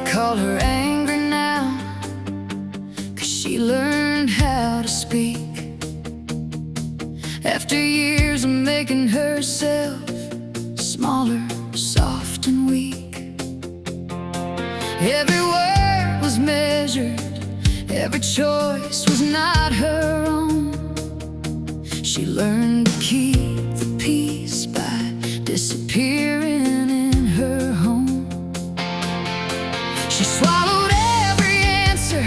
call her angry now, 'cause she learned how to speak after years of making herself smaller, soft and weak. Every word was measured, every choice was not her own. She learned to keep the peace by disappearing in her home. She swallowed every answer,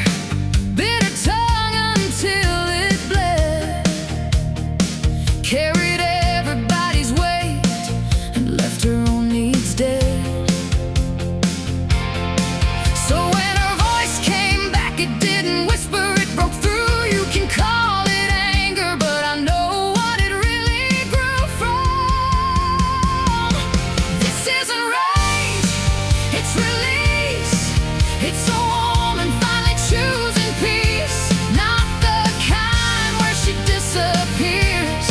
bit her tongue until it bled, carried everybody's weight and left her own needs dead. So when her voice came back, it didn't whisper, it broke through. You can call it anger, but I know what it really grew from. This isn't rage, it's release. It's a woman finally choosing peace, not the kind where she disappears,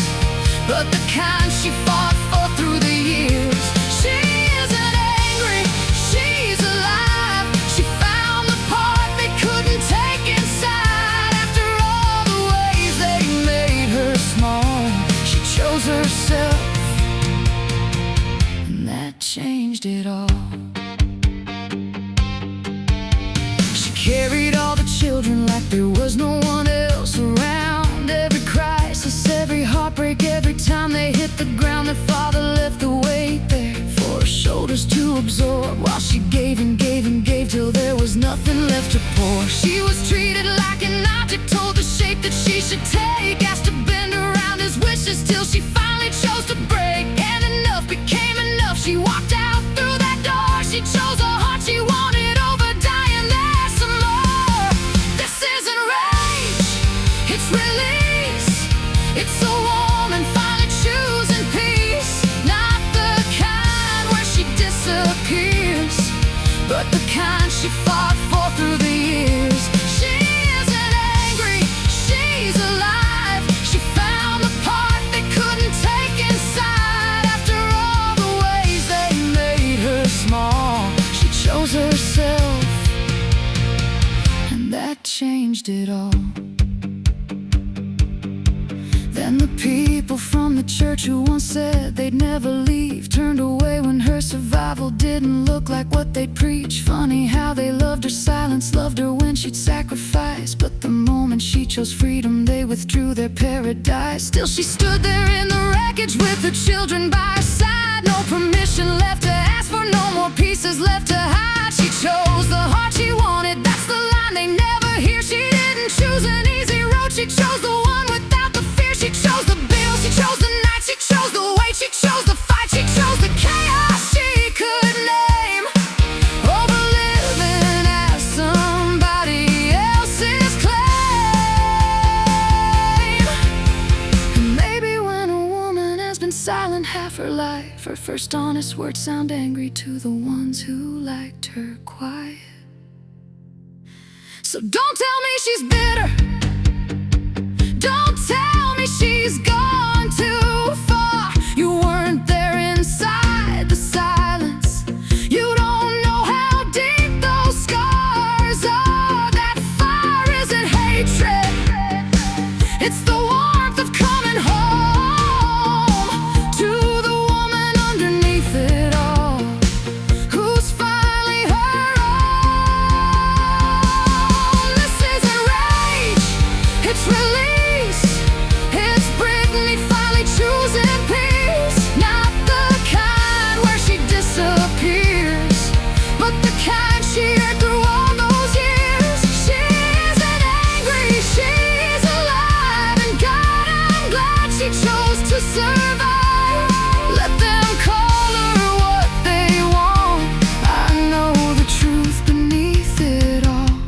but the kind she fought for through the years. She isn't angry, she's alive. She found the part they couldn't take inside. After all the ways they made her small, she chose herself, and that changed it all. She carried all the children like there was no one else around. Every crisis, every heartbreak, every time they hit the ground, their father left the weight there for her shoulders to absorb, while she gave and gave and gave till there was nothing left to pour. She was treated like an object, told the shape that she should take, asked to bend around his wishes till she finally chose to break. And enough became enough. She walked out through that door. She chose a heart she wanted over dying there some more. This isn't rage, it's release. It's a woman finally choosing peace, not the kind where she disappears, but the kind she fought for through the years. She isn't angry, she's alive. She found the part they couldn't take inside. After all the ways they made her small, she chose herself, and that changed it all. Then the people from the church who once said they'd never leave turned away when her survival didn't look like what they'd preach. Funny how they loved her silence, loved her when she'd sacrifice, but the moment she chose freedom, they withdrew their paradise. Still she stood there in the wreckage with her children by her side. No permission left to ask for, no more pieces left to hide. She chose the heart she wanted, that's the line they never hear. She didn't choose an easy road, she chose the one without the fear. She chose the bill, she chose the night, she chose the wait, she chose the fight, she chose the chaos she could name, over living as somebody else's claim. And maybe when a woman has been silent half her life, her first honest words sound angry to the ones who liked her quiet. So don't tell me she's bitter, don't tell me she's gone too far. You weren't there inside the silence, you don't know how deep those scars are. That fire isn't hatred, it's the warmth of coming home to the woman underneath it all, who's finally her own. This isn't rage, it's release. It's Brittany finally choosing peace, not the kind where she disappears, but the kind she earned through all those years. She isn't angry, she's alive, and God, I'm glad she chose to survive. Let them call her what they want, I know the truth beneath it all.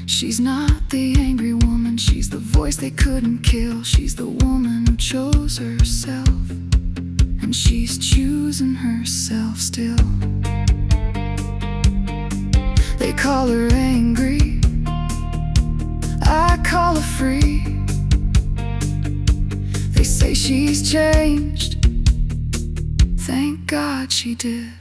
She's not the angry woman, she's the voice they couldn't kill. She's the woman who chose herself, and she's choosing herself still. They call her angry, I call her free. They say she's changed, thank God she did.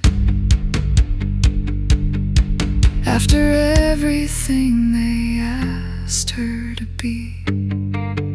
After everything they asked her to be.